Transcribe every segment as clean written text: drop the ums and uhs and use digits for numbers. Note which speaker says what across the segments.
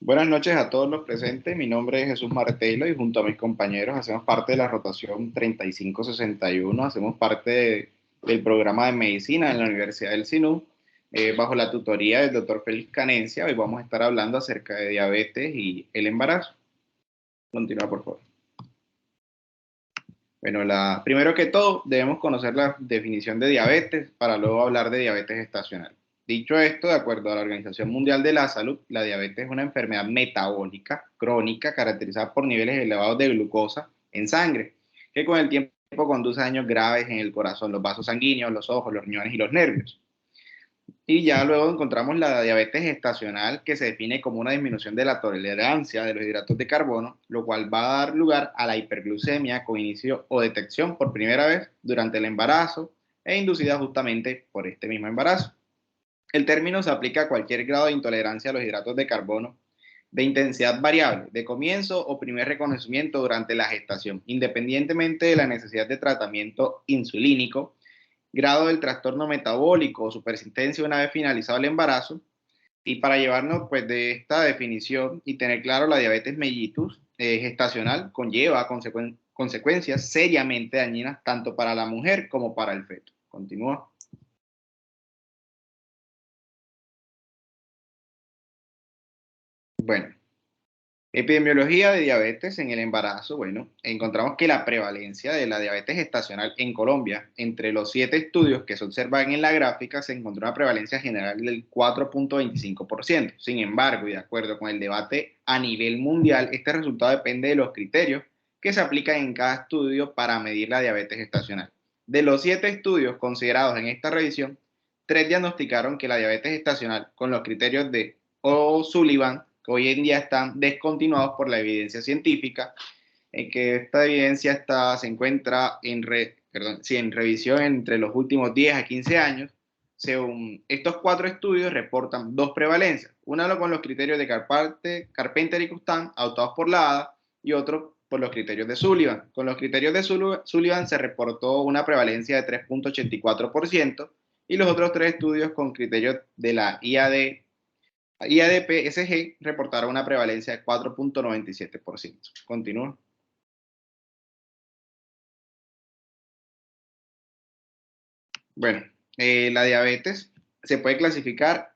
Speaker 1: Buenas noches a todos los presentes. Mi nombre es Jesús Martelo y junto a mis compañeros hacemos parte de la rotación 3561. Hacemos parte del programa de medicina en la Universidad del SINU, bajo la tutoría del doctor Félix Canencia. Hoy vamos a estar hablando acerca de diabetes y el embarazo. Continúa, por favor. Bueno, primero que todo, debemos conocer la definición de diabetes para luego hablar de diabetes gestacional. Dicho esto, de acuerdo a la Organización Mundial de la Salud, la diabetes es una enfermedad metabólica crónica caracterizada por niveles elevados de glucosa en sangre, que con el tiempo conduce a daños graves en el corazón, los vasos sanguíneos, los ojos, los riñones y los nervios. Y ya luego encontramos la diabetes gestacional, que se define como una disminución de la tolerancia de los hidratos de carbono, lo cual va a dar lugar a la hiperglucemia con inicio o detección por primera vez durante el embarazo e inducida justamente por este mismo embarazo. El término se aplica a cualquier grado de intolerancia a los hidratos de carbono de intensidad variable, de comienzo o primer reconocimiento durante la gestación, independientemente de la necesidad de tratamiento insulínico, grado del trastorno metabólico o su persistencia una vez finalizado el embarazo. Y para llevarnos pues de esta definición y tener claro, la diabetes mellitus gestacional conlleva consecuencias seriamente dañinas tanto para la mujer como para el feto. Continúa. Bueno, epidemiología de diabetes en el embarazo. Bueno, encontramos que la prevalencia de la diabetes gestacional en Colombia, entre los 7 estudios que se observan en la gráfica, se encontró una prevalencia general del 4.25%. Sin embargo, y de acuerdo con el debate a nivel mundial, este resultado depende de los criterios que se aplican en cada estudio para medir la diabetes gestacional. De los 7 estudios considerados en esta revisión, 3 diagnosticaron que la diabetes gestacional con los criterios de O'Sullivan, que hoy en día están descontinuados por la evidencia científica, en que esta evidencia se encuentra en revisión entre los últimos 10 a 15 años. Según estos 4 estudios reportan 2 prevalencias, una con los criterios de Carpenter y Custan, adoptados por la ADA, y otro por los criterios de Sullivan. Con los criterios de Sullivan se reportó una prevalencia de 3.84%, y los otros 3 estudios con criterios de la IADP-SG reportaron una prevalencia de 4.97%. Continúa. Bueno, la diabetes se puede clasificar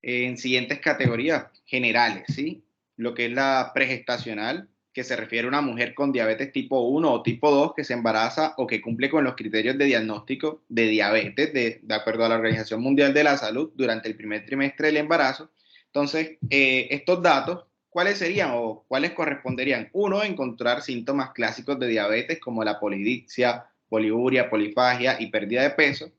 Speaker 1: en siguientes categorías generales, ¿sí? Lo que es la pregestacional, que se refiere a una mujer con diabetes tipo 1 o tipo 2 que se embaraza o que cumple con los criterios de diagnóstico de diabetes de acuerdo a la Organización Mundial de la Salud durante el primer trimestre del embarazo. Entonces, estos datos, ¿cuáles serían o cuáles corresponderían? Uno, encontrar síntomas clásicos de diabetes como la polidipsia, poliuria, polifagia y pérdida de peso,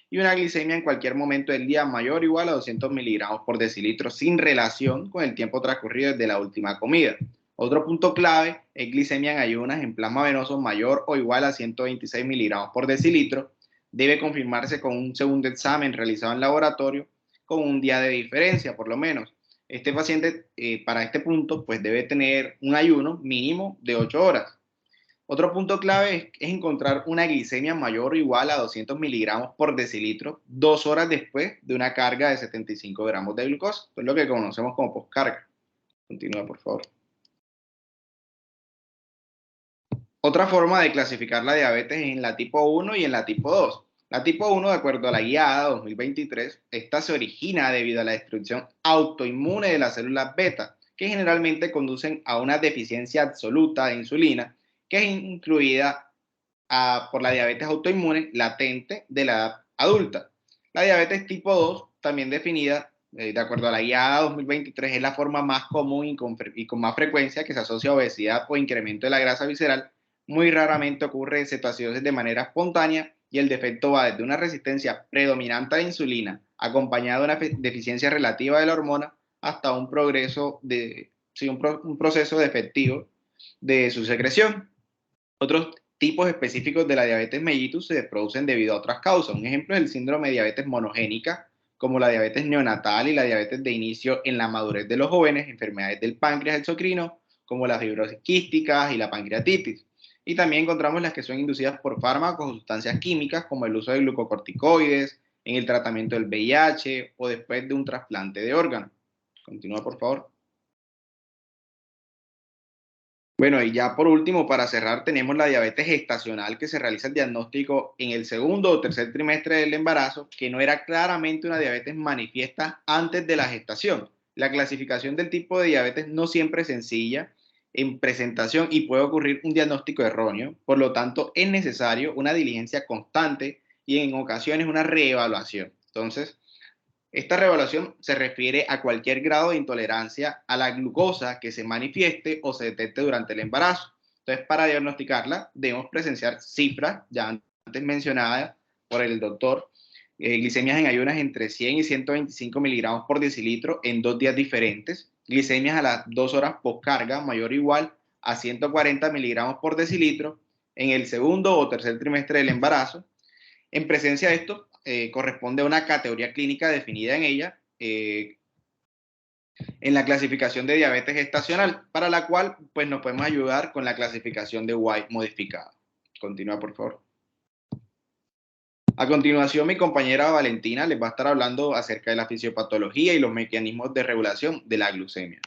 Speaker 1: y una glicemia en cualquier momento del día mayor o igual a 200 miligramos por decilitro sin relación con el tiempo transcurrido desde la última comida. Otro punto clave es glicemia en ayunas en plasma venoso mayor o igual a 126 miligramos por decilitro. Debe confirmarse con un segundo examen realizado en laboratorio con un día de diferencia por lo menos. Este paciente para este punto pues debe tener un ayuno mínimo de 8 horas. Otro punto clave es encontrar una glicemia mayor o igual a 200 miligramos por decilitro 2 horas después de una carga de 75 gramos de glucosa. Esto es lo que conocemos como postcarga. Continúa, por favor. Otra forma de clasificar la diabetes es en la tipo 1 y en la tipo 2. La tipo 1, de acuerdo a la guía 2023, esta se origina debido a la destrucción autoinmune de las células beta, que generalmente conducen a una deficiencia absoluta de insulina, que es incluida por la diabetes autoinmune latente de la edad adulta. La diabetes tipo 2, también definida de acuerdo a la guía 2023, es la forma más común y con más frecuencia que se asocia a obesidad o incremento de la grasa visceral. Muy raramente ocurre cetoacidosis de manera espontánea y el defecto va desde una resistencia predominante a la insulina, acompañada de una deficiencia relativa de la hormona, hasta un proceso defectivo de su secreción. Otros tipos específicos de la diabetes mellitus se producen debido a otras causas. Un ejemplo es el síndrome de diabetes monogénica, como la diabetes neonatal y la diabetes de inicio en la madurez de los jóvenes, enfermedades del páncreas exocrino, como la fibrosis quística y la pancreatitis. Y también encontramos las que son inducidas por fármacos o sustancias químicas, como el uso de glucocorticoides, en el tratamiento del VIH o después de un trasplante de órgano. Continúa, por favor. Bueno, y ya por último, para cerrar, tenemos la diabetes gestacional, que se realiza el diagnóstico en el segundo o tercer trimestre del embarazo, que no era claramente una diabetes manifiesta antes de la gestación. La clasificación del tipo de diabetes no siempre es sencilla en presentación y puede ocurrir un diagnóstico erróneo. Por lo tanto, es necesario una diligencia constante y en ocasiones una reevaluación. Entonces, esta revaluación se refiere a cualquier grado de intolerancia a la glucosa que se manifieste o se detecte durante el embarazo. Entonces, para diagnosticarla, debemos presenciar cifras ya antes mencionadas por el doctor, glicemias en ayunas entre 100 y 125 miligramos por decilitro en 2 días diferentes, glicemias a las 2 horas postcarga mayor o igual a 140 miligramos por decilitro en el segundo o tercer trimestre del embarazo. En presencia de esto, corresponde a una categoría clínica definida en ella, en la clasificación de diabetes gestacional, para la cual pues, nos podemos ayudar con la clasificación de White modificada. Continúa, por favor. A continuación, mi compañera Valentina les va a estar hablando acerca de la fisiopatología y los mecanismos de regulación de la glucemia.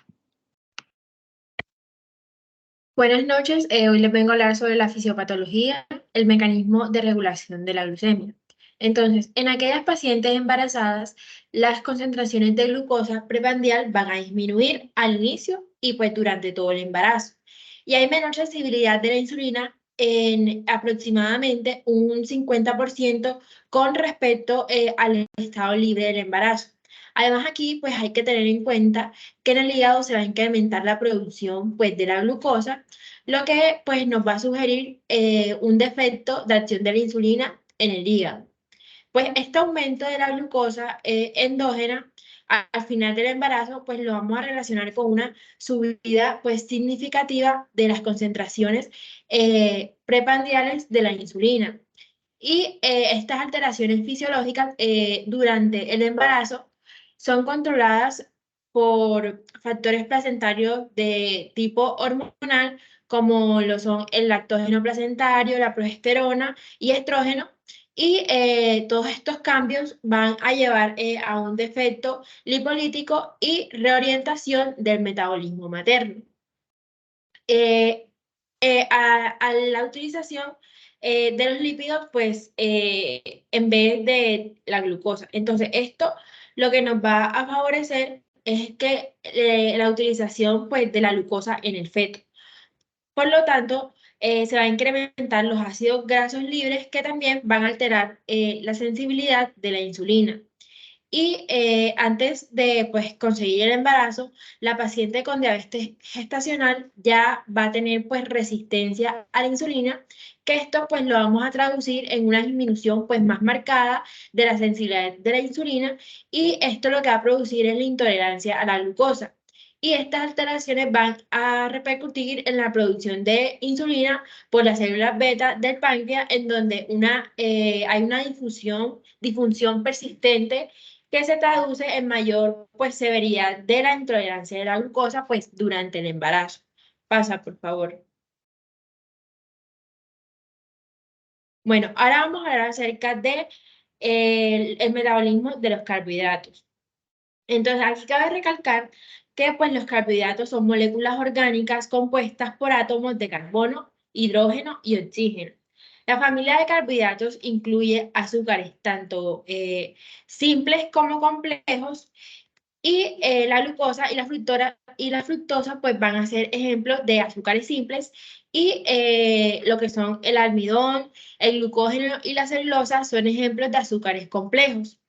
Speaker 2: Buenas noches, hoy les vengo a hablar sobre la fisiopatología, el mecanismo de regulación de la glucemia. Entonces, en aquellas pacientes embarazadas, las concentraciones de glucosa preprandial van a disminuir al inicio y pues durante todo el embarazo. Y hay menor sensibilidad de la insulina en aproximadamente un 50% con respecto al estado libre del embarazo. Además, aquí pues hay que tener en cuenta que en el hígado se va a incrementar la producción pues, de la glucosa, lo que pues, nos va a sugerir un defecto de acción de la insulina en el hígado. Pues este aumento de la glucosa endógena al final del embarazo, pues lo vamos a relacionar con una subida pues significativa de las concentraciones preprandiales de la insulina. Y estas alteraciones fisiológicas durante el embarazo son controladas por factores placentarios de tipo hormonal, como lo son el lactógeno placentario, la progesterona y estrógeno. Y todos estos cambios van a llevar a un defecto lipolítico y reorientación del metabolismo materno. A la utilización de los lípidos, pues en vez de la glucosa. Entonces, esto lo que nos va a favorecer es que la utilización pues, de la glucosa en el feto. Por lo tanto, se va a incrementar los ácidos grasos libres que también van a alterar la sensibilidad de la insulina. Y antes de pues, conseguir el embarazo, la paciente con diabetes gestacional ya va a tener pues, resistencia a la insulina, que esto pues, lo vamos a traducir en una disminución pues, más marcada de la sensibilidad de la insulina y esto lo que va a producir es la intolerancia a la glucosa. Y estas alteraciones van a repercutir en la producción de insulina por las células beta del páncreas, en donde hay una disfunción persistente que se traduce en mayor pues, severidad de la intolerancia de la glucosa pues, durante el embarazo. Pasa, por favor. Bueno, ahora vamos a hablar acerca de el metabolismo de los carbohidratos. Entonces, aquí cabe recalcar que pues, los carbohidratos son moléculas orgánicas compuestas por átomos de carbono, hidrógeno y oxígeno. La familia de carbohidratos incluye azúcares tanto simples como complejos y la glucosa y la fructosa pues van a ser ejemplos de azúcares simples y lo que son el almidón, el glucógeno y la celulosa son ejemplos de azúcares complejos.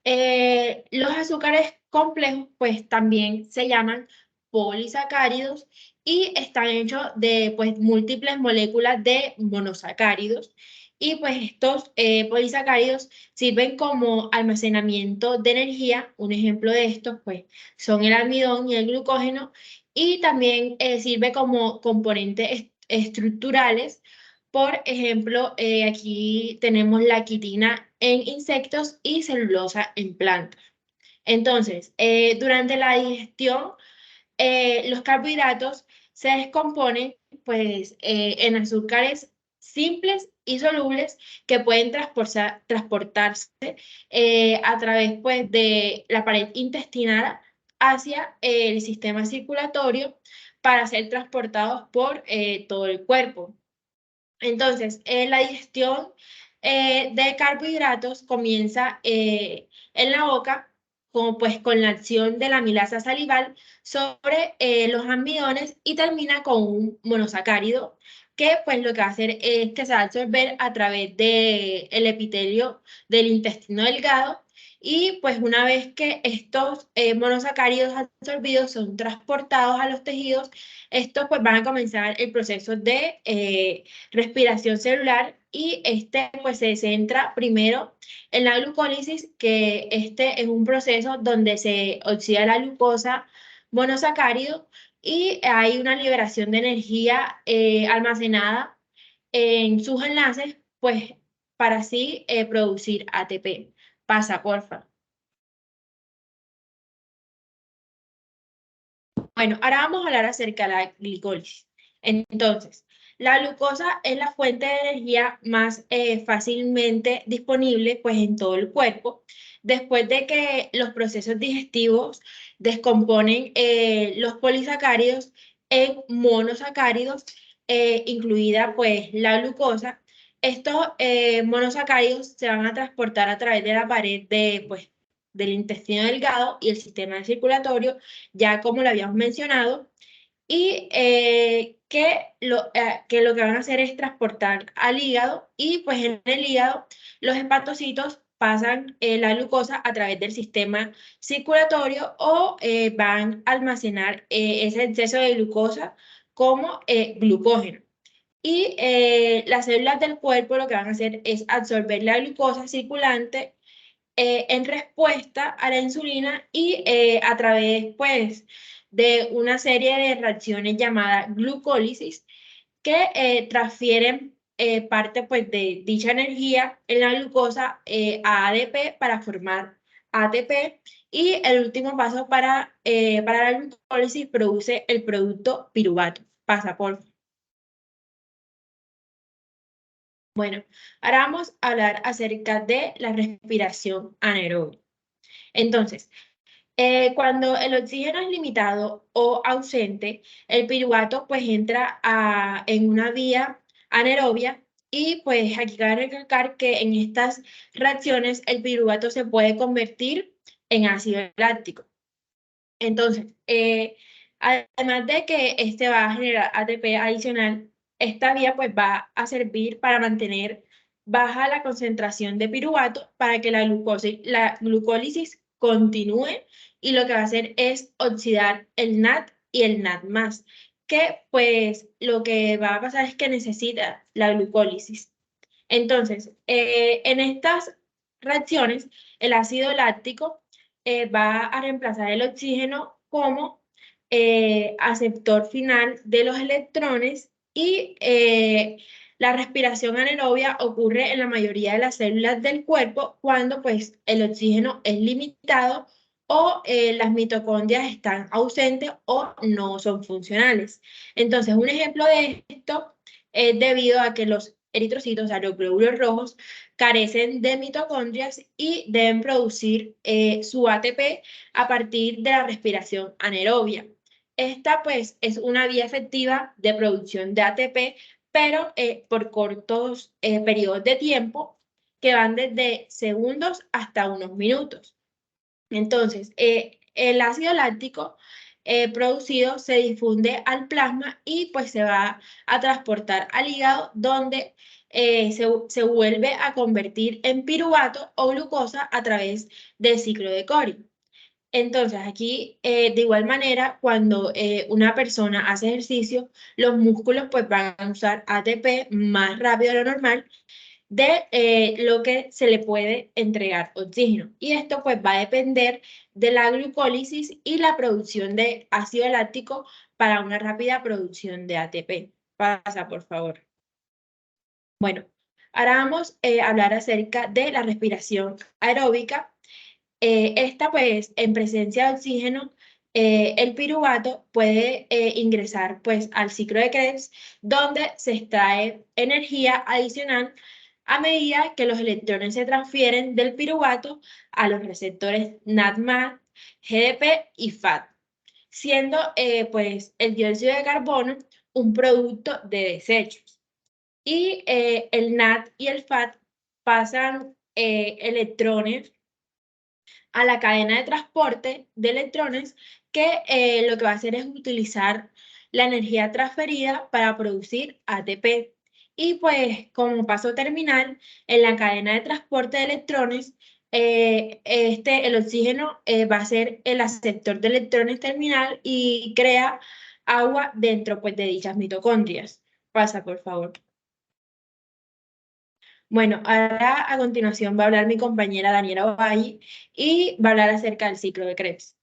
Speaker 2: Los azúcares complejos pues también se llaman polisacáridos y están hechos de pues múltiples moléculas de monosacáridos y pues estos polisacáridos sirven como almacenamiento de energía. Un ejemplo de estos pues son el almidón y el glucógeno y también sirve como componentes estructurales. Por ejemplo, aquí tenemos la quitina en insectos y celulosa en plantas. Entonces, durante la digestión, los carbohidratos se descomponen pues, en azúcares simples y solubles que pueden transportarse a través pues, de la pared intestinal hacia el sistema circulatorio para ser transportados por todo el cuerpo. Entonces, la digestión de carbohidratos comienza en la boca, como pues con la acción de la amilasa salival sobre los almidones y termina con un monosacárido que pues lo que va a hacer es que se va a absorber a través del epitelio del intestino delgado y pues una vez que estos monosacáridos absorbidos son transportados a los tejidos, estos pues van a comenzar el proceso de respiración celular y este pues se centra primero en la glucólisis, que este es un proceso donde se oxida la glucosa monosacárido y hay una liberación de energía almacenada en sus enlaces, pues para así producir ATP. Pasa, porfa. Bueno, ahora vamos a hablar acerca de la glicólisis. Entonces, la glucosa es la fuente de energía más fácilmente disponible pues, en todo el cuerpo. Después de que los procesos digestivos descomponen los polisacáridos en monosacáridos, incluida pues la glucosa, estos monosacáridos se van a transportar a través de la pared pues, del intestino delgado y el sistema circulatorio ya como lo habíamos mencionado, y que lo que van a hacer es transportar al hígado y pues en el hígado los hepatocitos pasan la glucosa a través del sistema circulatorio o van a almacenar ese exceso de glucosa como glucógeno. Y las células del cuerpo lo que van a hacer es absorber la glucosa circulante en respuesta a la insulina y a través, pues, de una serie de reacciones llamadas glucólisis que transfieren parte, pues, de dicha energía en la glucosa a ADP para formar ATP y el último paso para la glucólisis produce el producto piruvato. Pasa, por favor. Bueno, ahora vamos a hablar acerca de la respiración anaerobia. Entonces, cuando el oxígeno es limitado o ausente, el piruvato pues entra en una vía anaerobia y pues aquí cabe recalcar que en estas reacciones el piruvato se puede convertir en ácido láctico. Entonces, además de que este va a generar ATP adicional, esta vía pues va a servir para mantener baja la concentración de piruvato para que la glucólisis continúe y lo que va a hacer es oxidar el NAT y el NAD+, que pues lo que va a pasar es que necesita la glucólisis. Entonces, en estas reacciones, el ácido láctico va a reemplazar el oxígeno como aceptor final de los electrones y la respiración anaerobia ocurre en la mayoría de las células del cuerpo cuando pues el oxígeno es limitado o las mitocondrias están ausentes o no son funcionales. Entonces, un ejemplo de esto es debido a que los eritrocitos, o sea, los glóbulos rojos, carecen de mitocondrias y deben producir su ATP a partir de la respiración anaerobia. Esta, pues, es una vía efectiva de producción de ATP, pero por cortos periodos de tiempo que van desde segundos hasta unos minutos. Entonces, el ácido láctico producido se difunde al plasma y pues se va a transportar al hígado donde se vuelve a convertir en piruvato o glucosa a través del ciclo de Cori. Entonces, aquí, de igual manera, cuando una persona hace ejercicio, los músculos pues van a usar ATP más rápido de lo normal de lo que se le puede entregar oxígeno. Y esto pues va a depender de la glucólisis y la producción de ácido láctico para una rápida producción de ATP. Pasa, por favor. Bueno, ahora vamos a hablar acerca de la respiración aeróbica. Esta pues en presencia de oxígeno, el piruvato puede ingresar pues al ciclo de Krebs donde se extrae energía adicional a medida que los electrones se transfieren del piruvato a los receptores NADMA, GDP y FAT. siendo pues el dióxido de carbono un producto de desechos. Y el NAD y el FAT pasan electrones a la cadena de transporte de electrones que lo que va a hacer es utilizar la energía transferida para producir ATP. Y pues como paso terminal, en la cadena de transporte de electrones, el oxígeno va a ser el aceptor de electrones terminal y crea agua dentro pues, de dichas mitocondrias. Pasa, por favor. Bueno, ahora a continuación va a hablar mi compañera Daniela Ovalle y va a hablar acerca del ciclo de Krebs.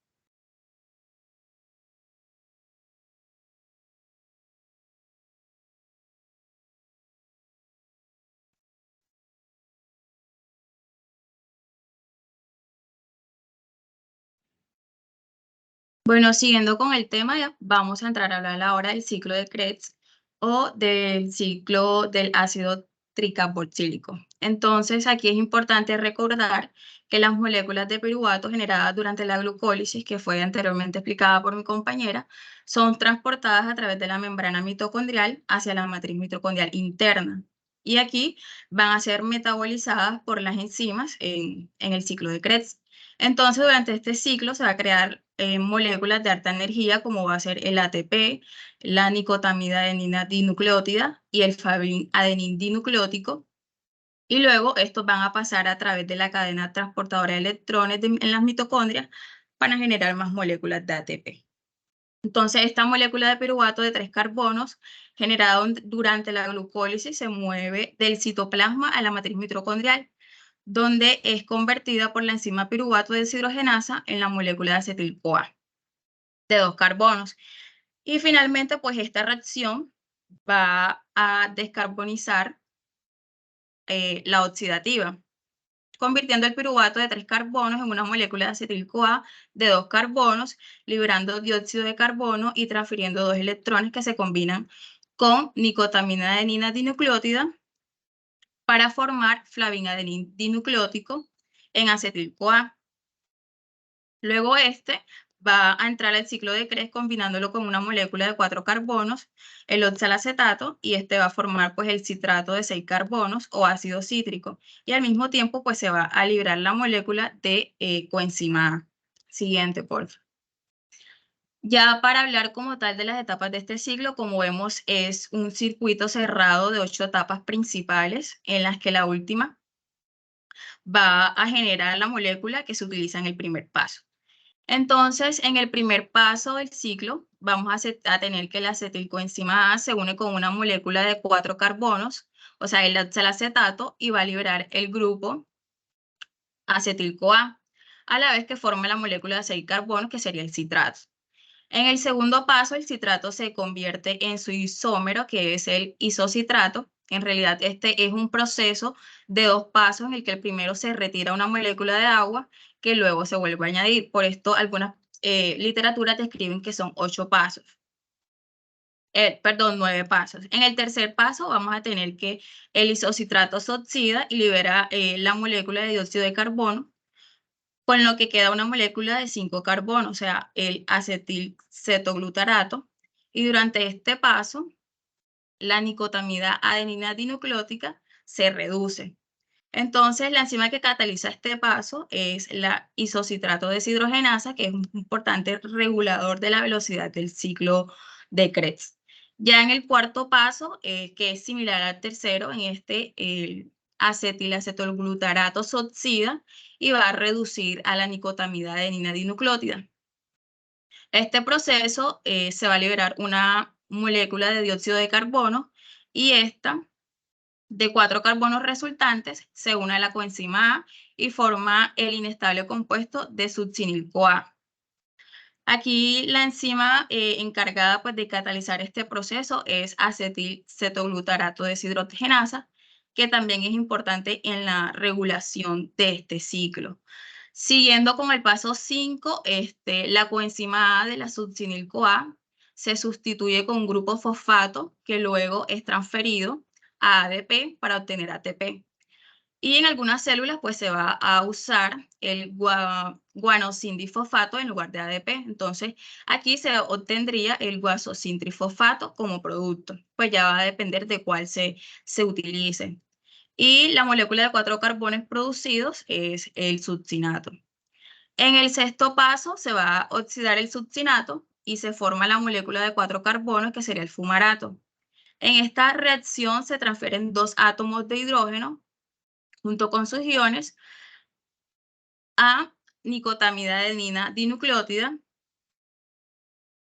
Speaker 3: Bueno, siguiendo con el tema, ya vamos a entrar a hablar ahora del ciclo de Krebs o del ciclo del ácido tricarboxílico. Entonces, aquí es importante recordar que las moléculas de piruvato generadas durante la glucólisis, que fue anteriormente explicada por mi compañera, son transportadas a través de la membrana mitocondrial hacia la matriz mitocondrial interna. Y aquí van a ser metabolizadas por las enzimas en el ciclo de Krebs. Entonces, durante este ciclo se va a crear moléculas de alta energía, como va a ser el ATP, la nicotamida adenina dinucleótida y el adenin dinucleótico. Y luego estos van a pasar a través de la cadena transportadora de electrones en las mitocondrias para generar más moléculas de ATP. Entonces, esta molécula de piruvato de 3 carbonos generada durante la glucólisis se mueve del citoplasma a la matriz mitocondrial, donde es convertida por la enzima piruvato deshidrogenasa en la molécula de acetil-CoA de 2 carbonos. Y finalmente, pues esta reacción va a descarbonizar la oxidativa, convirtiendo el piruvato de 3 carbonos en una molécula de acetil-CoA de 2 carbonos, liberando dióxido de carbono y transfiriendo 2 electrones que se combinan con nicotamina adenina dinucleótida para formar flavinadenin dinucleótico en acetil-CoA. Luego va a entrar al ciclo de Krebs combinándolo con una molécula de 4 carbonos, el oxalacetato, y va a formar pues el citrato de 6 carbonos o ácido cítrico. Y al mismo tiempo pues se va a liberar la molécula de coenzima A. Siguiente, por favor. Ya para hablar como tal de las etapas de este ciclo, como vemos, es un circuito cerrado de 8 etapas principales, en las que la última va a generar la molécula que se utiliza en el primer paso. Entonces, en el primer paso del ciclo, vamos a tener que la acetilcoenzima A se une con una molécula de 4 carbonos, o sea, el oxalacetato, y va a liberar el grupo acetil-CoA, a la vez que forma la molécula de 6 carbonos, que sería el citrato. En el segundo paso, el citrato se convierte en su isómero, que es el isocitrato. En realidad, este es un proceso de 2 pasos en el que el primero se retira una molécula de agua que luego se vuelve a añadir. Por esto, algunas literaturas describen que son 8 pasos. Perdón, 9 pasos. En el tercer paso vamos a tener que el isocitrato se oxida y libera la molécula de dióxido de carbono, con lo que queda una molécula de 5 carbonos, o sea, el acetilcetoglutarato, y durante este paso, la nicotamida adenina dinucleótica se reduce. Entonces, la enzima que cataliza este paso es la isocitrato deshidrogenasa, que es un importante regulador de la velocidad del ciclo de Krebs. Ya en el cuarto paso, que es similar al tercero, en el acetilacetolglutarato se oxida y va a reducir a la nicotamida adenina dinucleótida. Este proceso se va a liberar una molécula de dióxido de carbono y esta, de 4 carbonos resultantes, se une a la coenzima A y forma el inestable compuesto de succinil-CoA. Aquí la enzima encargada pues, de catalizar este proceso es acetilcetoglutarato deshidrogenasa, que también es importante en la regulación de este ciclo. Siguiendo con el paso 5, la coenzima A de la succinil-CoA se sustituye con un grupo fosfato que luego es transferido a ADP para obtener ATP. Y en algunas células pues se va a usar el guanosin-difosfato en lugar de ADP. Entonces aquí se obtendría el guasosin-trifosfato como producto. Pues ya va a depender de cuál se utilice. Y la molécula de 4 carbones producidos es el succinato. En el sexto paso se va a oxidar el succinato y se forma la molécula de 4 carbonos que sería el fumarato. En esta reacción se transfieren 2 átomos de hidrógeno junto con sus iones a nicotamida-adenina dinucleótida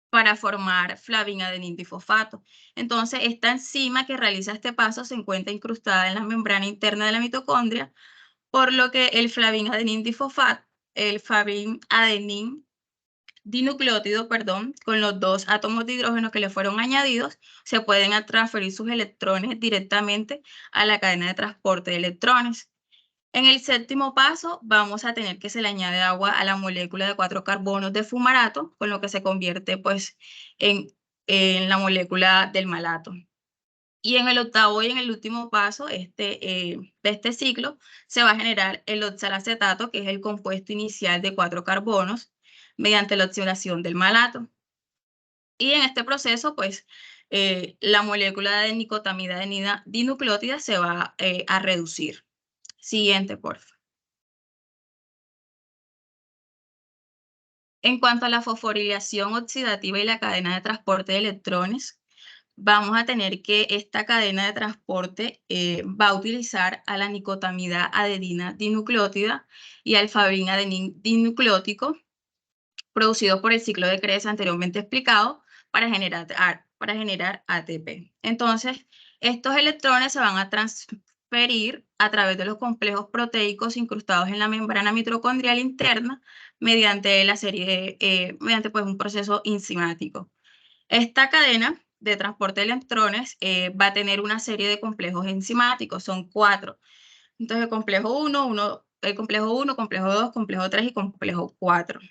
Speaker 3: para formar flavinadenindifosfato. Entonces, esta enzima que realiza este paso se encuentra incrustada en la membrana interna de la mitocondria, por lo que el flavinadenindifosfato, el flavinadenin dinucleótido, perdón, con los 2 átomos de hidrógeno que le fueron añadidos, se pueden transferir sus electrones directamente a la cadena de transporte de electrones. En el séptimo paso vamos a tener que se le añade agua a la molécula de 4 carbonos de fumarato, con lo que se convierte pues en la molécula del malato. Y en el octavo y en el último paso de este ciclo se va a generar el oxalacetato, que es el compuesto inicial de 4 carbonos, mediante la oxidación del malato. Y en este proceso, pues, la molécula de nicotamida dinucleótida se va a reducir. Siguiente, por favor. En cuanto a la fosforilación oxidativa y la cadena de transporte de electrones, vamos a tener que esta cadena de transporte va a utilizar a la nicotamida adenina dinucleótida y al fabrin-adenin dinucleótico producido por el ciclo de Krebs anteriormente explicado para generar ATP. Entonces, estos electrones se van a transferir a través de los complejos proteicos incrustados en la membrana mitocondrial interna mediante mediante pues, un proceso enzimático. Esta cadena de transporte de electrones va a tener una serie de complejos enzimáticos, son 4. Entonces, el complejo 1, complejo 2, complejo 3 y complejo 4,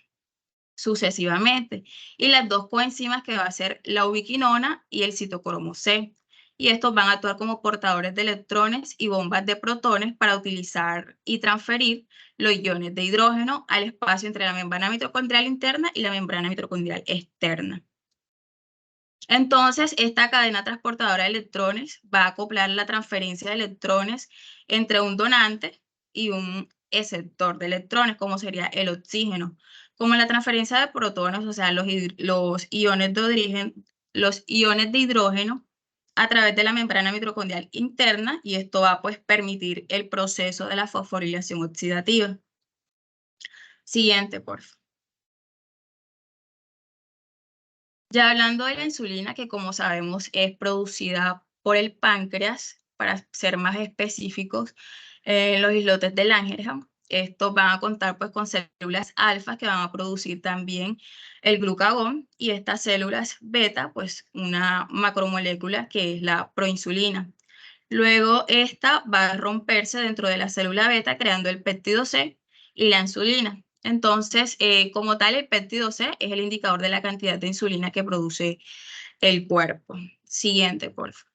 Speaker 3: sucesivamente. Y las 2 coenzimas que va a ser la ubiquinona y el citocromo C. Y estos van a actuar como portadores de electrones y bombas de protones para utilizar y transferir los iones de hidrógeno al espacio entre la membrana mitocondrial interna y la membrana mitocondrial externa. Entonces, esta cadena transportadora de electrones va a acoplar la transferencia de electrones entre un donante y un receptor de electrones, como sería el oxígeno. Como la transferencia de protones, o sea, los iones de hidrógeno a través de la membrana mitocondrial interna, y esto va a pues, permitir el proceso de la fosforilación oxidativa. Siguiente, por favor. Ya hablando de la insulina, que como sabemos es producida por el páncreas, para ser más específicos, los islotes de Langerhans. Estos van a contar pues, con células alfa que van a producir también el glucagón, y estas células beta, pues una macromolécula que es la proinsulina. Luego esta va a romperse dentro de la célula beta creando el péptido C y la insulina. Entonces, como tal, el péptido C es el indicador de la cantidad de insulina que produce el cuerpo. Siguiente, por favor.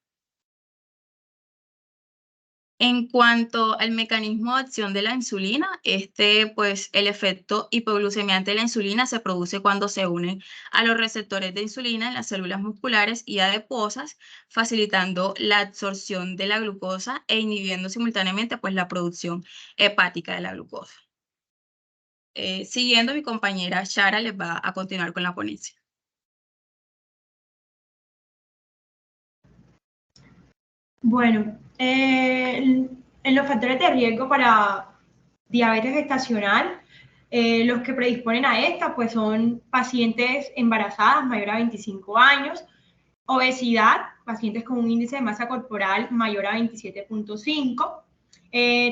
Speaker 3: En cuanto al mecanismo de acción de la insulina, pues, el efecto hipoglucemiante de la insulina se produce cuando se unen a los receptores de insulina en las células musculares y adiposas, facilitando la absorción de la glucosa e inhibiendo simultáneamente pues, la producción hepática de la glucosa. Siguiendo, mi compañera Shara les va a continuar con la ponencia.
Speaker 4: Bueno, en los factores de riesgo para diabetes gestacional, los que predisponen a esta pues son pacientes embarazadas mayores a 25 años, obesidad, pacientes con un índice de masa corporal mayor a 27.5,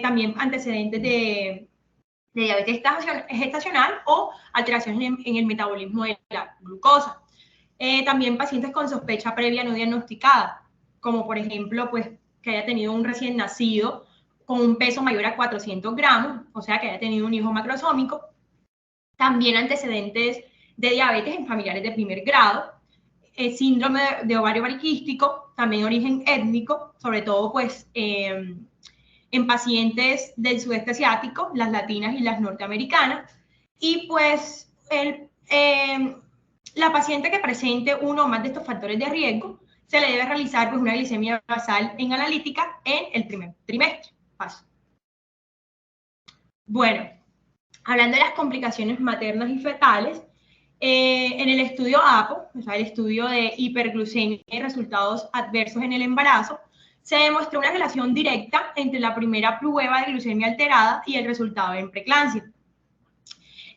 Speaker 4: también antecedentes de diabetes gestacional o alteraciones en el metabolismo de la glucosa. También pacientes con sospecha previa no diagnosticada, como por ejemplo, pues que haya tenido un recién nacido con un peso mayor a 400 gramos, o sea, que haya tenido un hijo macrosómico. También antecedentes de diabetes en familiares de primer grado, síndrome de ovario poliquístico, también origen étnico, sobre todo pues en pacientes del sudeste asiático, las latinas y las norteamericanas. Y pues la paciente que presente uno o más de estos factores de riesgo, se le debe realizar pues, una glicemia basal en analítica en el primer trimestre. Paso. Bueno, hablando de las complicaciones maternas y fetales, en el estudio APO, o sea, el estudio de hiperglucemia y resultados adversos en el embarazo, se demostró una relación directa entre la primera prueba de glucemia alterada y el resultado en preeclampsia.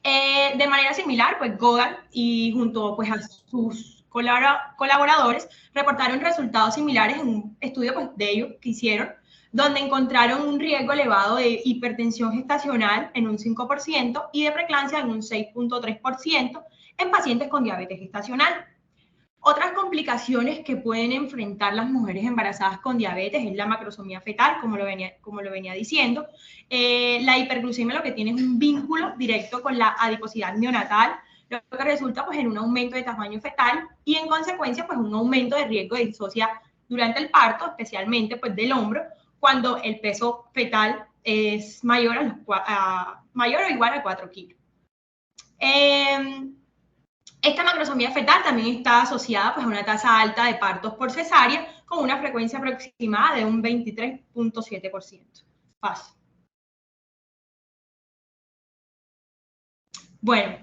Speaker 4: De manera similar, pues Goddard y junto pues, a sus colaboradores reportaron resultados similares en un estudio pues, de ellos que hicieron, donde encontraron un riesgo elevado de hipertensión gestacional en un 5% y de preeclampsia en un 6.3% en pacientes con diabetes gestacional. Otras complicaciones que pueden enfrentar las mujeres embarazadas con diabetes es la macrosomía fetal, como lo venía diciendo. La hiperglucemia lo que tiene es un vínculo directo con la adiposidad neonatal, lo que resulta pues, en un aumento de tamaño fetal y en consecuencia pues, un aumento de riesgo de disociación durante el parto, especialmente pues, del hombro, cuando el peso fetal es mayor o igual a 4 kilos. Esta macrosomía fetal también está asociada pues, a una tasa alta de partos por cesárea con una frecuencia aproximada de un 23.7%. Paso. Bueno,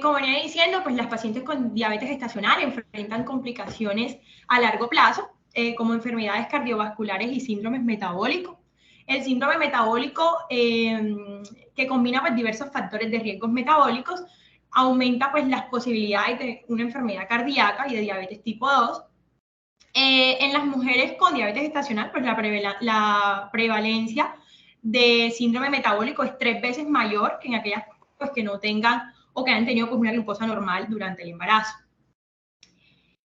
Speaker 4: como venía diciendo, pues las pacientes con diabetes gestacional enfrentan complicaciones a largo plazo, como enfermedades cardiovasculares y síndromes metabólicos. El síndrome metabólico, que combina pues, diversos factores de riesgos metabólicos, aumenta pues, las posibilidades de una enfermedad cardíaca y de diabetes tipo 2. En las mujeres con diabetes gestacional, pues la prevalencia de síndrome metabólico es 3 veces mayor que en aquellas pues, que no tengan o que han tenido pues, una glucosa normal durante el embarazo.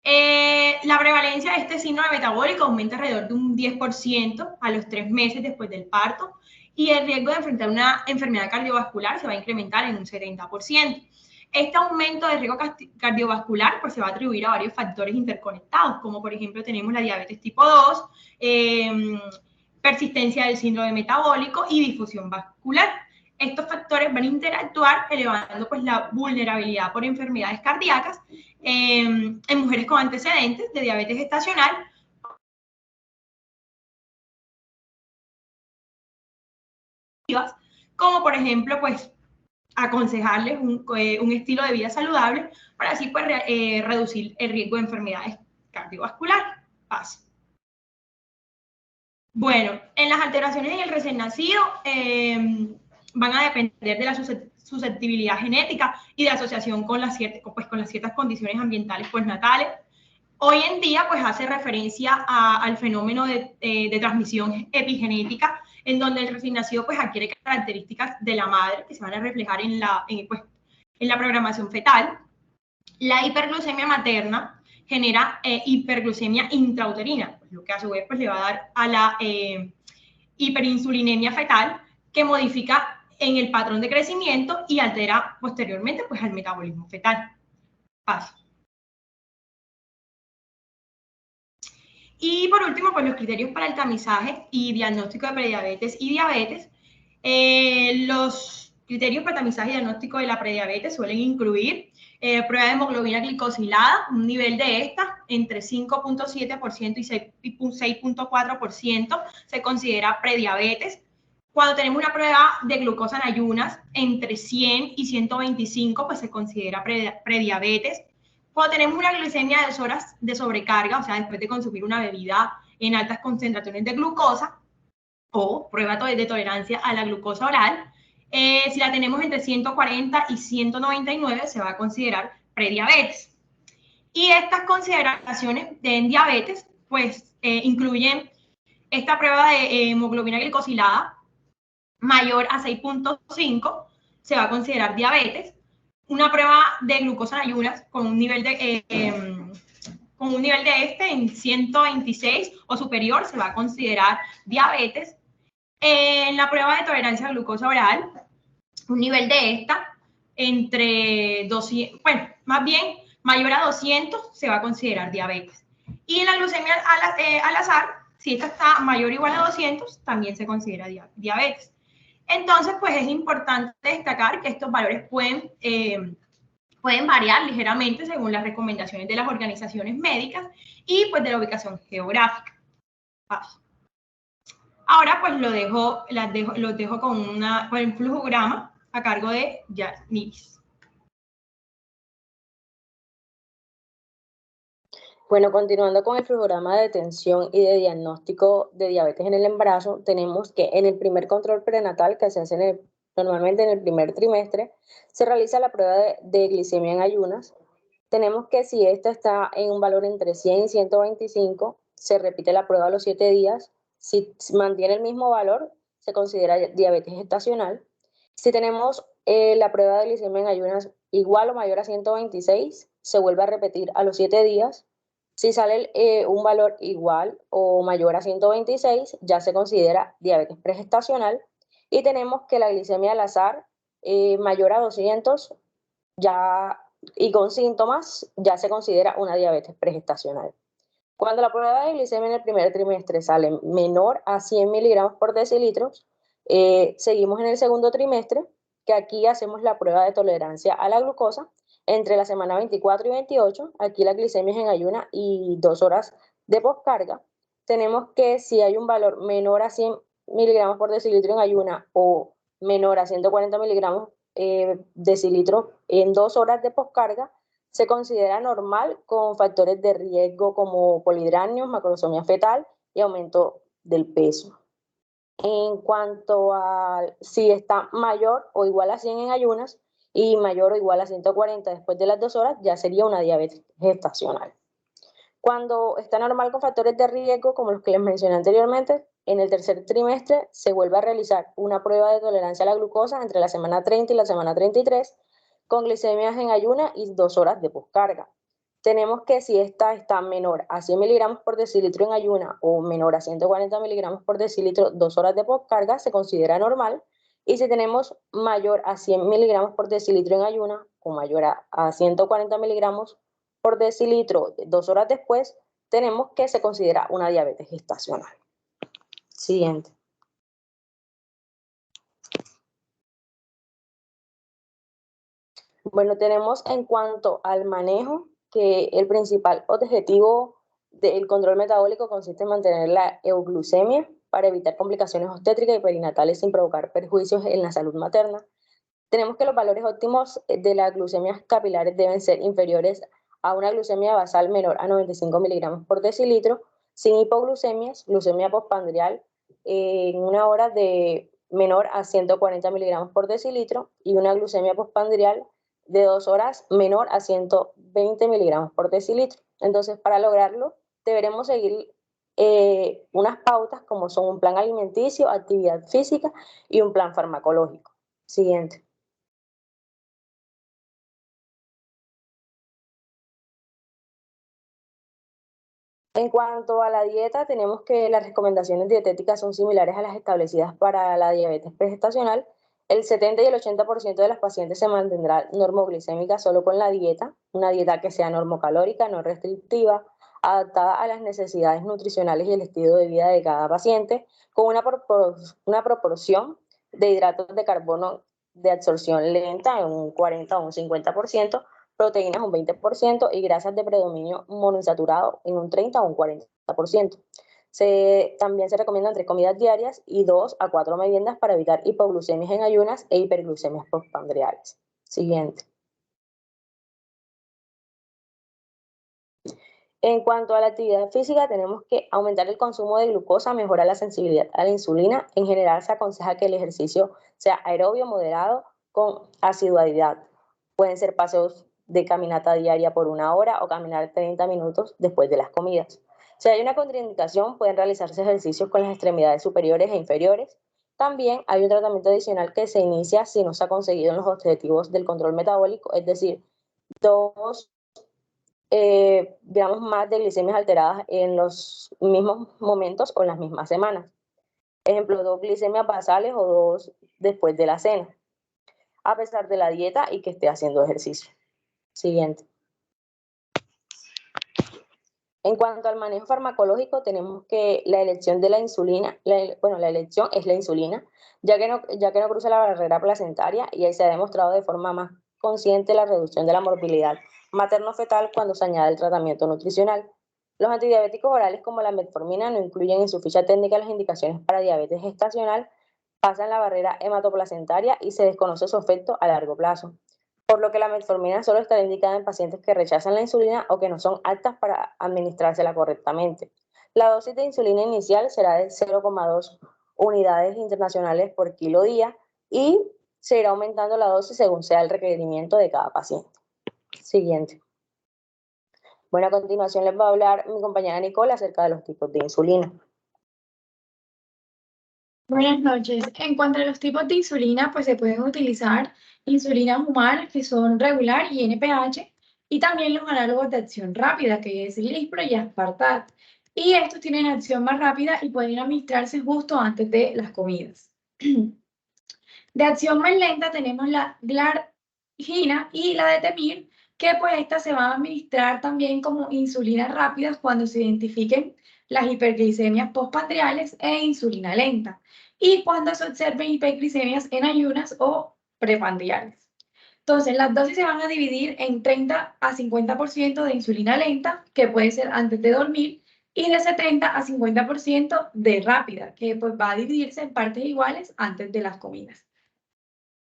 Speaker 4: La prevalencia de este síndrome metabólico aumenta alrededor de un 10% a los 3 meses después del parto y el riesgo de enfrentar una enfermedad cardiovascular se va a incrementar en un 70%. Este aumento de riesgo cardiovascular pues, se va a atribuir a varios factores interconectados, como por ejemplo tenemos la diabetes tipo 2, persistencia del síndrome metabólico y difusión vascular. Estos factores van a interactuar elevando pues, la vulnerabilidad por enfermedades cardíacas en mujeres con antecedentes de diabetes gestacional, como por ejemplo pues, aconsejarles un estilo de vida saludable para así pues, reducir el riesgo de enfermedades cardiovasculares. Paso. Bueno, en las alteraciones en el recién nacido van a depender de la susceptibilidad genética y de asociación con las ciertas condiciones ambientales postnatales. Hoy en día, pues hace referencia al fenómeno de transmisión epigenética, en donde el recién nacido pues adquiere características de la madre que se van a reflejar en la programación fetal. La hiperglucemia materna genera hiperglucemia intrauterina, lo que a su vez pues, le va a dar a la hiperinsulinemia fetal, que modifica en el patrón de crecimiento y altera posteriormente pues, al metabolismo fetal. Paso. Y por último, pues los criterios para el tamizaje y diagnóstico de prediabetes y diabetes. Los criterios para tamizaje y diagnóstico de la prediabetes suelen incluir prueba de hemoglobina glicosilada, un nivel de esta entre 5.7% y 6.4% se considera prediabetes. Cuando tenemos una prueba de glucosa en ayunas entre 100 y 125, pues se considera prediabetes. Cuando tenemos una glicemia de 2 horas de sobrecarga, o sea, después de consumir una bebida en altas concentraciones de glucosa, o prueba de tolerancia a la glucosa oral, si la tenemos entre 140 y 199, se va a considerar prediabetes. Y estas consideraciones en diabetes, pues, incluyen esta prueba de hemoglobina glicosilada mayor a 6.5, se va a considerar diabetes. Una prueba de glucosa en ayunas con un nivel de en 126 o superior se va a considerar diabetes. En la prueba de tolerancia a la glucosa oral, un nivel de esta entre 200, bueno, más bien mayor a 200 se va a considerar diabetes. Y en la glucemia al azar Si esta está mayor o igual a 200, también se considera diabetes. Entonces, pues es importante destacar que estos valores pueden variar ligeramente según las recomendaciones de las organizaciones médicas y pues de la ubicación geográfica. Ahora pues los dejo con el flujograma a cargo de Niris.
Speaker 5: Bueno, continuando con el flujograma de detención y de diagnóstico de diabetes en el embarazo, tenemos que en el primer control prenatal que se hace normalmente en el primer trimestre, se realiza la prueba de glicemia en ayunas. Tenemos que si esta está en un valor entre 100 y 125, se repite la prueba a los 7 días. Si mantiene el mismo valor, se considera diabetes gestacional. Si tenemos la prueba de glicemia en ayunas igual o mayor a 126, se vuelve a repetir a los 7 días. Si sale un valor igual o mayor a 126, ya se considera diabetes pregestacional. Y tenemos que la glicemia al azar mayor a 200 y con síntomas ya se considera una diabetes pregestacional. Cuando la prueba de glicemia en el primer trimestre sale menor a 100 miligramos por decilitro, seguimos en el segundo trimestre, que aquí hacemos la prueba de tolerancia a la glucosa. Entre la semana 24 y 28, aquí la glicemia es en ayuna y 2 horas de poscarga. Tenemos que si hay un valor menor a 100 miligramos por decilitro en ayuna o menor a 140 miligramos decilitro en 2 horas de poscarga, se considera normal con factores de riesgo como polidráneos, macrosomía fetal y aumento del peso. En cuanto a si está mayor o igual a 100 en ayunas y mayor o igual a 140 después de las 2 horas, ya sería una diabetes gestacional. Cuando está normal con factores de riesgo, como los que les mencioné anteriormente, en el tercer trimestre se vuelve a realizar una prueba de tolerancia a la glucosa entre la semana 30 y la semana 33, con glicemias en ayuna y 2 horas de poscarga. Tenemos que si esta está menor a 100 miligramos por decilitro en ayuna o menor a 140 miligramos por decilitro, 2 horas de poscarga, se considera normal. Y si tenemos mayor a 100 miligramos por decilitro en ayuna o mayor a 140 miligramos por decilitro 2 horas después, tenemos que se considera una diabetes gestacional. Siguiente. Bueno, tenemos en cuanto al manejo que el principal objetivo del control metabólico consiste en mantener la euglucemia para evitar complicaciones obstétricas y perinatales sin provocar perjuicios en la salud materna. Tenemos que los valores óptimos de las glucemias capilares deben ser inferiores a una glucemia basal menor a 95 miligramos por decilitro, sin hipoglucemias, glucemia postprandial en una hora de menor a 140 miligramos por decilitro y una glucemia postprandial de 2 horas menor a 120 miligramos por decilitro. Entonces, para lograrlo, deberemos seguir unas pautas como son un plan alimenticio, actividad física y un plan farmacológico. Siguiente. En cuanto a la dieta, tenemos que las recomendaciones dietéticas son similares a las establecidas para la diabetes pregestacional. El 70 y el 80% de las pacientes se mantendrá normoglicémica solo con la dieta, una dieta que sea normocalórica, no restrictiva, adaptada a las necesidades nutricionales y el estilo de vida de cada paciente, con una proporción de hidratos de carbono de absorción lenta en un 40 o un 50%, proteínas un 20% y grasas de predominio monoinsaturado en un 30 o un 40%. También se recomiendan 3 comidas diarias y 2 a 4 meriendas para evitar hipoglucemias en ayunas e hiperglucemias postprandiales. Siguiente. En cuanto a la actividad física, tenemos que aumentar el consumo de glucosa, mejorar la sensibilidad a la insulina. En general, se aconseja que el ejercicio sea aerobio moderado con asiduidad. Pueden ser paseos de caminata diaria por 1 hora o caminar 30 minutos después de las comidas. Si hay una contraindicación, pueden realizarse ejercicios con las extremidades superiores e inferiores. También hay un tratamiento adicional que se inicia si no se ha conseguido los objetivos del control metabólico, es decir, 2 gramos más de glicemias alteradas en los mismos momentos o en las mismas semanas. Ejemplo, 2 glicemias basales o 2 después de la cena, a pesar de la dieta y que esté haciendo ejercicio. Siguiente. En cuanto al manejo farmacológico, tenemos que la elección de la insulina, la elección es la insulina, ya que no cruza la barrera placentaria y ahí se ha demostrado de forma más consciente la reducción de la morbilidad materno-fetal cuando se añade el tratamiento nutricional. Los antidiabéticos orales como la metformina no incluyen en su ficha técnica las indicaciones para diabetes gestacional, pasan la barrera hematoplacentaria y se desconoce su efecto a largo plazo, por lo que la metformina solo está indicada en pacientes que rechazan la insulina o que no son aptas para administrársela correctamente. La dosis de insulina inicial será de 0,2 unidades internacionales por kilo día y se irá aumentando la dosis según sea el requerimiento de cada paciente. Siguiente. Bueno, a continuación les va a hablar mi compañera Nicole acerca de los tipos de insulina.
Speaker 2: Buenas noches. En cuanto a los tipos de insulina, pues se pueden utilizar insulinas humanas que son regular y NPH, y también los análogos de acción rápida, que es Lispro y Aspartat. Y estos tienen acción más rápida y pueden administrarse justo antes de las comidas. De acción más lenta tenemos la glargina y la detemir, que pues estas se van a administrar también como insulinas rápidas cuando se identifiquen las hiperglicemias postprandiales e insulina lenta, y cuando se observen hiperglicemias en ayunas o preprandiales. Entonces, las dosis se van a dividir en 30 a 50% de insulina lenta, que puede ser antes de dormir, y de 70 a 50% de rápida, que pues va a dividirse en partes iguales antes de las comidas.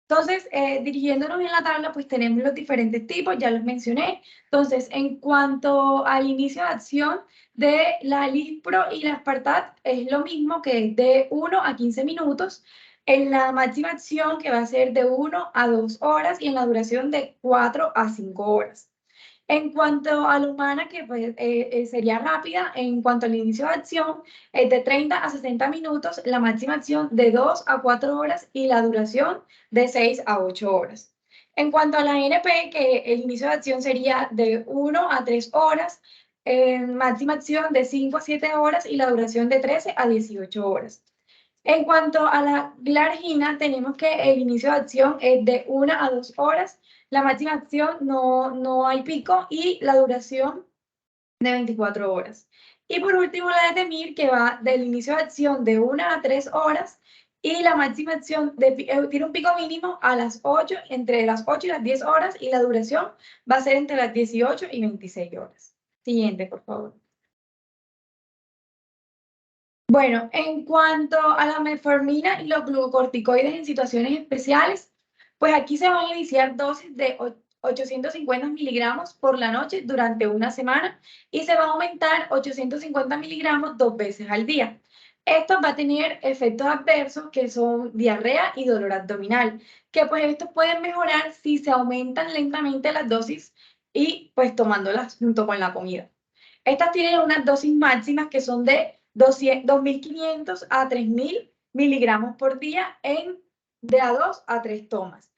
Speaker 2: Entonces, dirigiéndonos en la tabla, pues tenemos los diferentes tipos, ya los mencioné. Entonces, en cuanto al inicio de acción de la Lispro y la Aspartat, es lo mismo, que es de 1 a 15 minutos, en la máxima acción, que va a ser de 1 a 2 horas, y en la duración de 4 a 5 horas. En cuanto a la humana, que pues, sería rápida, en cuanto al inicio de acción, es de 30 a 60 minutos, la máxima acción de 2 a 4 horas y la duración de 6 a 8 horas. En cuanto a la NP, que el inicio de acción sería de 1 a 3 horas, máxima acción de 5 a 7 horas y la duración de 13 a 18 horas. En cuanto a la glargina, tenemos que el inicio de acción es de 1 a 2 horas, la máxima acción no hay pico y la duración de 24 horas. Y por último, la de Temir, que va del inicio de acción de 1 a 3 horas y la máxima acción tiene un pico mínimo a las 8, entre las 8 y las 10 horas, y la duración va a ser entre las 18 y 26 horas. Siguiente, por favor. Bueno, en cuanto a la metformina y los glucocorticoides en situaciones especiales, pues aquí se van a iniciar dosis de 850 miligramos por la noche durante una semana, y se va a aumentar 850 miligramos 2 veces al día. Esto va a tener efectos adversos que son diarrea y dolor abdominal, que pues estos pueden mejorar si se aumentan lentamente las dosis y pues tomándolas junto con la comida. Estas tienen unas dosis máximas que son de 2.500 a 3.000 miligramos por día de a 2 a 3 tomas.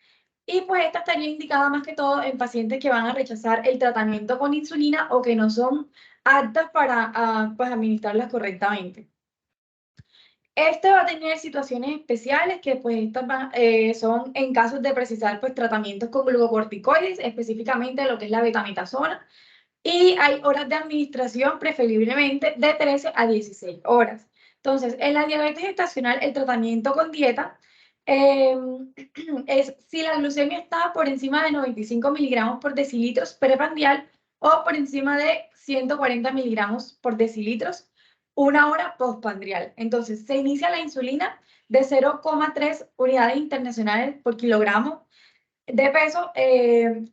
Speaker 2: Y pues esta estaría indicada más que todo en pacientes que van a rechazar el tratamiento con insulina o que no son aptas para pues administrarlas correctamente. Este va a tener situaciones especiales que pues estas son en casos de precisar pues tratamientos con glucocorticoides, específicamente lo que es la betametasona. Y hay horas de administración preferiblemente de 13 a 16 horas. Entonces, en la diabetes gestacional, el tratamiento con dieta es si la glucemia está por encima de 95 miligramos por decilitros preprandial o por encima de 140 miligramos por decilitros una hora postprandial. Entonces, se inicia la insulina de 0,3 unidades internacionales por kilogramo de peso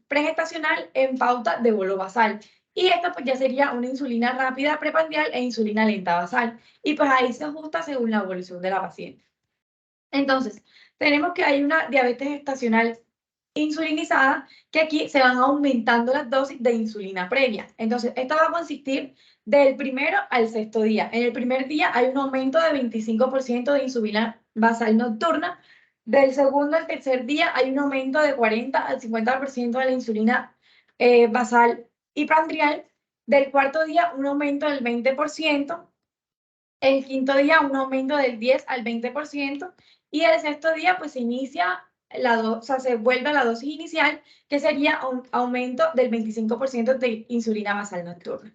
Speaker 2: pregestacional en pauta de bolo basal. Y esta pues ya sería una insulina rápida preprandial e insulina lenta basal. Y pues ahí se ajusta según la evolución de la paciente. Entonces, tenemos que hay una diabetes gestacional insulinizada, que aquí se van aumentando las dosis de insulina previa. Entonces, esta va a consistir del primero al sexto día. En el primer día hay un aumento de 25% de insulina basal nocturna. Del segundo al tercer día hay un aumento de 40 al 50% de la insulina basal y prandial. Del cuarto día, un aumento del 20%. El quinto día, un aumento del 10 al 20%. Y el sexto día, pues se inicia se vuelve a la dosis inicial, que sería un aumento del 25% de insulina basal nocturna.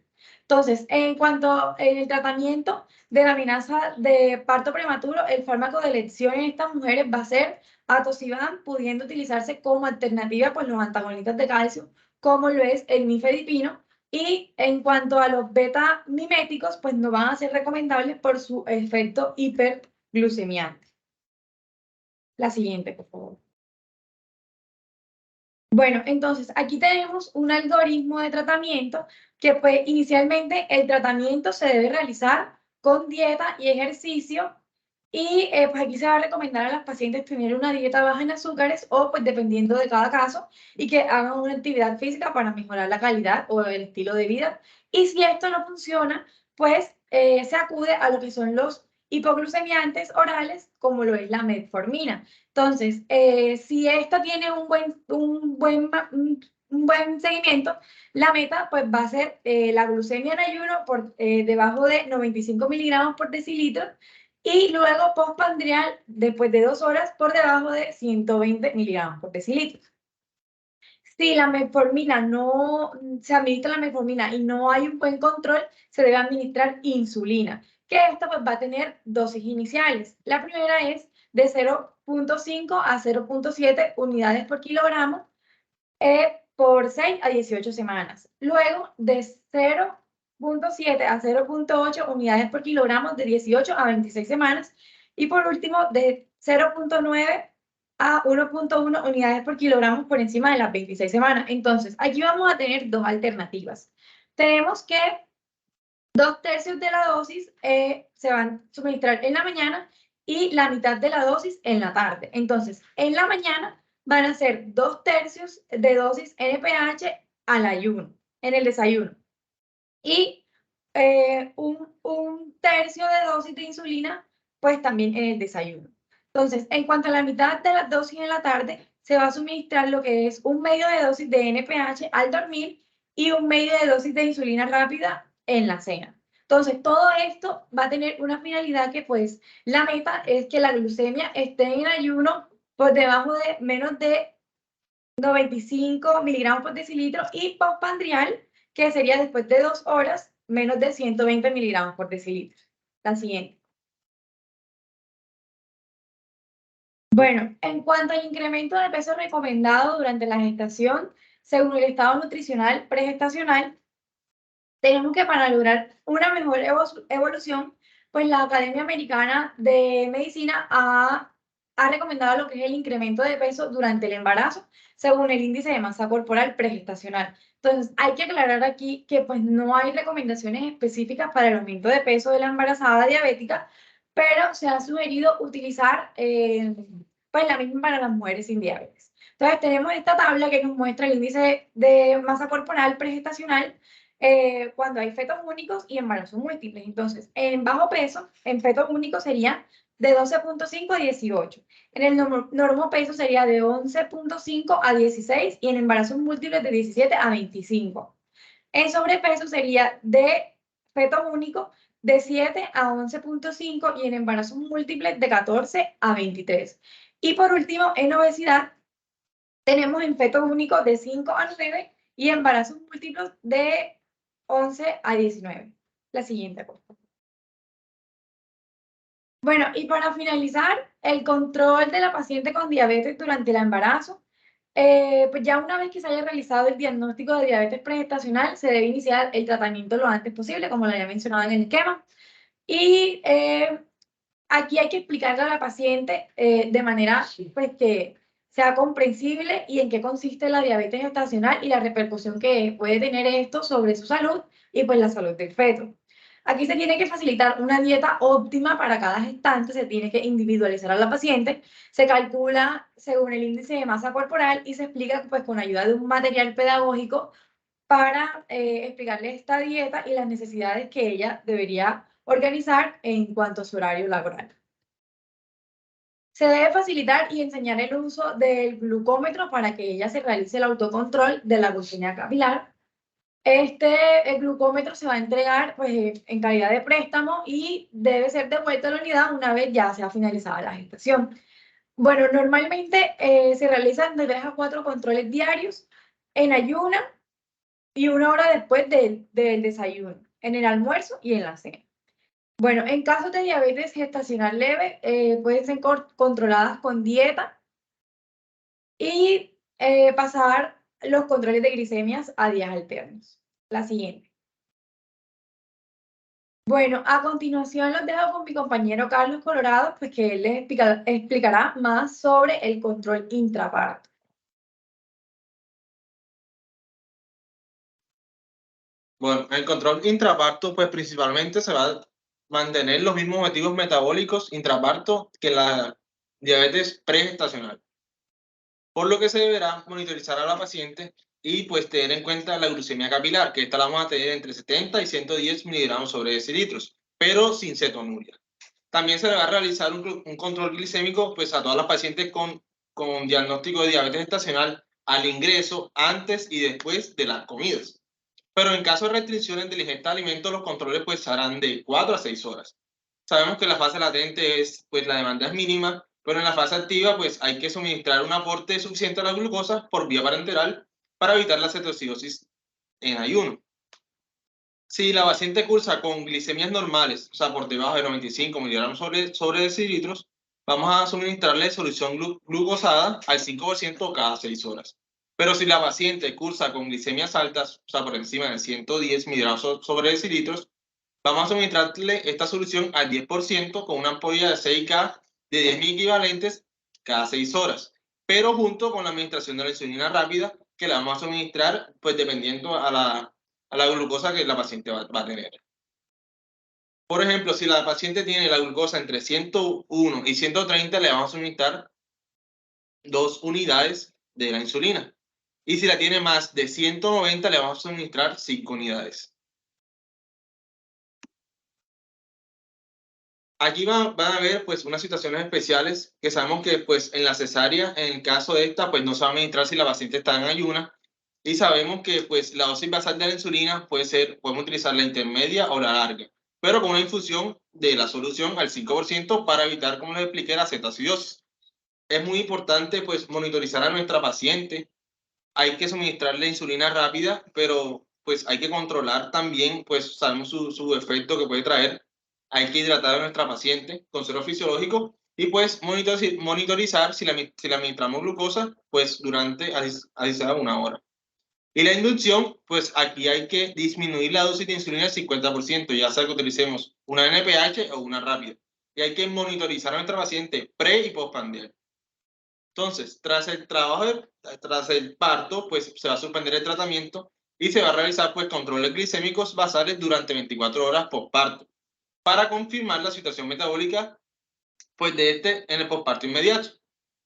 Speaker 2: Entonces, en cuanto al tratamiento de la amenaza de parto prematuro, el fármaco de elección en estas mujeres va a ser atosiban, pudiendo utilizarse como alternativa pues los antagonistas de calcio, como lo es el nifedipino. Y en cuanto a los beta miméticos, pues no van a ser recomendables por su efecto hiperglucemiante. La siguiente, por favor. Bueno, entonces aquí tenemos un algoritmo de tratamiento que pues inicialmente el tratamiento se debe realizar con dieta y ejercicio y pues aquí se va a recomendar a las pacientes tener una dieta baja en azúcares o pues dependiendo de cada caso y que hagan una actividad física para mejorar la calidad o el estilo de vida. Y si esto no funciona, pues se acude a lo que son los hipoglucemiantes orales como lo es la metformina. Entonces, si esto tiene un buen seguimiento, la meta pues va a ser la glucemia en ayuno por debajo de 95 miligramos por decilitro y luego postprandial después de 2 horas por debajo de 120 miligramos por decilitro. Si la metformina no se administra la metformina y no hay un buen control, se debe administrar insulina, que esta pues va a tener dosis iniciales. La primera es de 0.5 a 0.7 unidades por kilogramo por 6 a 18 semanas. Luego de 0.7 a 0.8 unidades por kilogramo de 18 a 26 semanas. Y por último, de 0.9 a 1.1 unidades por kilogramo por encima de las 26 semanas. Entonces, aquí vamos a tener dos alternativas. Tenemos que 2/3 de la dosis se van a suministrar en la mañana y la mitad de la dosis en la tarde. Entonces, en la mañana van a ser 2/3 de dosis NPH al ayuno, en el desayuno. Y un tercio de dosis de insulina, pues también en el desayuno. Entonces, en cuanto a la mitad de la dosis en la tarde, se va a suministrar lo que es un medio de dosis de NPH al dormir y un medio de dosis de insulina rápida en la cena. Entonces, todo esto va a tener una finalidad que, pues, la meta es que la glucemia esté en ayuno por debajo de menos de 95 miligramos por decilitro y postprandial, que sería después de 2 horas, menos de 120 miligramos por decilitro. La siguiente. Bueno, en cuanto al incremento de peso recomendado durante la gestación, según el estado nutricional pregestacional, tenemos que para lograr una mejor evolución, pues la Academia Americana de Medicina ha recomendado lo que es el incremento de peso durante el embarazo, según el índice de masa corporal pregestacional. Entonces, hay que aclarar aquí que pues no hay recomendaciones específicas para el aumento de peso de la embarazada diabética, pero se ha sugerido utilizar pues la misma para las mujeres sin diabetes. Entonces, tenemos esta tabla que nos muestra el índice de masa corporal pregestacional cuando hay fetos únicos y embarazos múltiples. Entonces, en bajo peso, en fetos únicos sería de 12.5 a 18. En el normopeso sería de 11.5 a 16 y en embarazos múltiples de 17 a 25. En sobrepeso sería de feto único de 7 a 11.5 y en embarazos múltiples de 14 a 23. Y por último, en obesidad tenemos en feto único de 5 a 9 y embarazos múltiples de 11 a 19. La siguiente, por favor. Bueno, y para finalizar, el control de la paciente con diabetes durante el embarazo. Pues ya una vez que se haya realizado el diagnóstico de diabetes pregestacional, se debe iniciar el tratamiento lo antes posible, como lo había mencionado en el esquema. Y aquí hay que explicarle a la paciente de manera pues, que sea comprensible y en qué consiste la diabetes gestacional y la repercusión que puede tener esto sobre su salud y pues la salud del feto. Aquí se tiene que facilitar una dieta óptima para cada gestante, se tiene que individualizar a la paciente, se calcula según el índice de masa corporal y se explica pues con ayuda de un material pedagógico para explicarle esta dieta y las necesidades que ella debería organizar en cuanto a su horario laboral. Se debe facilitar y enseñar el uso del glucómetro para que ella se realice el autocontrol de la glucemia capilar. El glucómetro se va a entregar pues, en calidad de préstamo y debe ser devuelto a la unidad una vez ya sea finalizada la gestación. Bueno, normalmente se realizan de 3 a 4 controles diarios en ayuna y 1 hora después del desayuno. en el almuerzo y en la cena. Bueno, en caso de diabetes gestacional leve, pueden ser controladas con dieta y pasar los controles de glicemias a días alternos. La siguiente. Bueno, a continuación los dejo con mi compañero Carlos Colorado, pues que él les explicará más sobre el control intraparto.
Speaker 6: Bueno, el control intraparto, pues principalmente se va a mantener los mismos objetivos metabólicos intraparto que la diabetes pregestacional. Por lo que se deberá monitorizar a la paciente y pues tener en cuenta la glucemia capilar, que esta la vamos a tener entre 70 y 110 miligramos sobre decilitros, pero sin cetonuria. También se le va a realizar un control glicémico pues a todas las pacientes con diagnóstico de diabetes gestacional al ingreso, antes y después de las comidas. Pero en caso de restricciones de la ingesta de alimentos, los controles pues serán de 4 a 6 horas. Sabemos que la fase latente pues la demanda es mínima, pero en la fase activa pues hay que suministrar un aporte suficiente a la glucosa por vía parenteral para evitar la cetoacidosis en ayuno. Si la paciente cursa con glicemias normales, o sea, por debajo de 95 miligramos sobre decilitros, vamos a suministrarle solución glucosada al 5% cada 6 horas. Pero si la paciente cursa con glicemias altas, o sea, por encima de 110 miligramos sobre decilitros, vamos a suministrarle esta solución al 10% con una ampolla de 6K de 10.000 equivalentes cada 6 horas, pero junto con la administración de la insulina rápida, que la vamos a suministrar pues dependiendo a la glucosa que la paciente va a tener. Por ejemplo, si la paciente tiene la glucosa entre 101 y 130, le vamos a suministrar 2 unidades de la insulina. Y si la tiene más de 190, le vamos a suministrar 5 unidades. Aquí van a ver pues unas situaciones especiales que sabemos que pues en la cesárea, en el caso de esta, pues no se va a administrar si la paciente está en ayuna. Y sabemos que pues la dosis basal de la insulina podemos utilizar la intermedia o la larga, pero con una infusión de la solución al 5% para evitar, como les expliqué, la cetoacidosis. Es muy importante pues monitorizar a nuestra paciente. Hay que suministrarle insulina rápida, pero pues hay que controlar también, pues sabemos su efecto que puede traer. Hay que hidratar a nuestra paciente con suero fisiológico y pues monitorizar si le administramos glucosa pues durante así sea 1 hora. Y la inducción, pues aquí hay que disminuir la dosis de insulina al 50%, ya sea que utilicemos una NPH o una rápida. Y hay que monitorizar a nuestra paciente pre y postprandial. Entonces, tras el parto, pues se va a suspender el tratamiento y se va a realizar pues controles glicémicos basales durante 24 horas postparto para confirmar la situación metabólica pues de en el postparto inmediato.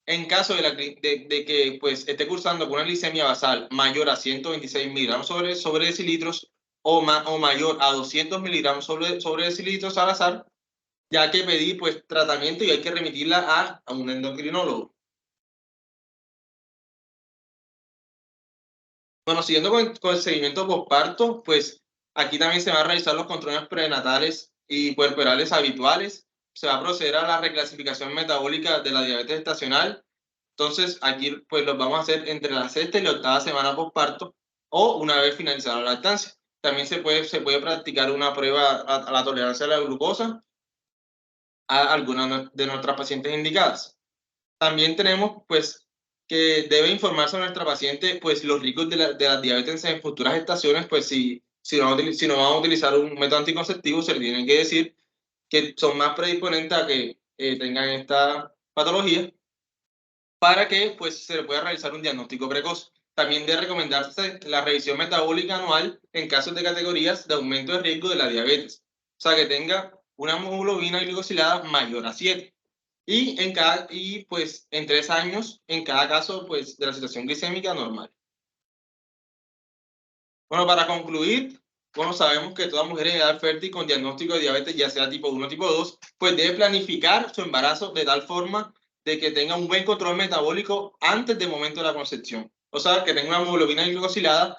Speaker 6: En caso de que pues esté cursando con una glicemia basal mayor a 126 miligramos sobre decilitros o mayor a 200 miligramos sobre decilitros al azar, ya hay que pedir pues tratamiento y hay que remitirla a un endocrinólogo. Bueno, siguiendo con el seguimiento postparto, pues aquí también se van a realizar los controles prenatales y puerperales habituales. Se va a proceder a la reclasificación metabólica de la diabetes gestacional. Entonces, aquí pues los vamos a hacer entre la 6ª y la 8ª semana postparto o una vez finalizada la lactancia. También se puede practicar una prueba a la tolerancia a la glucosa a algunas de nuestras pacientes indicadas. También tenemos pues que debe informarse a nuestra paciente pues los riesgos de la diabetes en futuras gestaciones, pues si no vamos a utilizar un método anticonceptivo, se le tiene que decir que son más predisponentes a que tengan esta patología para que pues se le pueda realizar un diagnóstico precoz. También debe recomendarse la revisión metabólica anual en casos de categorías de aumento de riesgo de la diabetes, o sea que tenga una hemoglobina glicosilada mayor a 7. Y pues en 3 años, en cada caso pues de la situación glicémica normal. Bueno, para concluir, bueno, sabemos que toda mujer en edad fértil con diagnóstico de diabetes, ya sea tipo 1 o tipo 2, pues debe planificar su embarazo de tal forma de que tenga un buen control metabólico antes del momento de la concepción. O sea, que tenga una hemoglobina glicosilada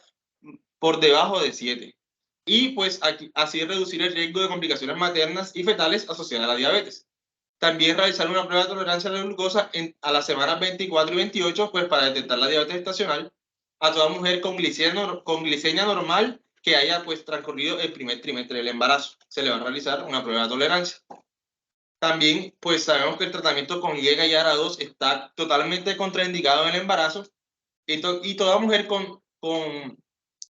Speaker 6: por debajo de 7. Y pues así reducir el riesgo de complicaciones maternas y fetales asociadas a la diabetes. También realizar una prueba de tolerancia a la glucosa a las semanas 24 y 28, pues para detectar la diabetes gestacional a toda mujer con glicemia normal que haya pues transcurrido el primer trimestre del embarazo. Se le va a realizar una prueba de tolerancia. También pues sabemos que el tratamiento con IEGA y ARA2 está totalmente contraindicado en el embarazo y toda mujer con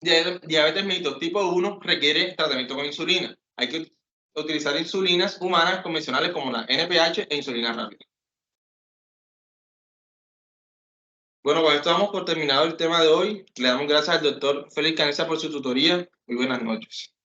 Speaker 6: diabetes mellitus tipo 1 requiere tratamiento con insulina. Hay que utilizar insulinas humanas convencionales como la NPH e insulina rápida. Bueno, con esto damos por terminado el tema de hoy. Le damos gracias al doctor Félix Canessa por su tutoría. Muy buenas noches.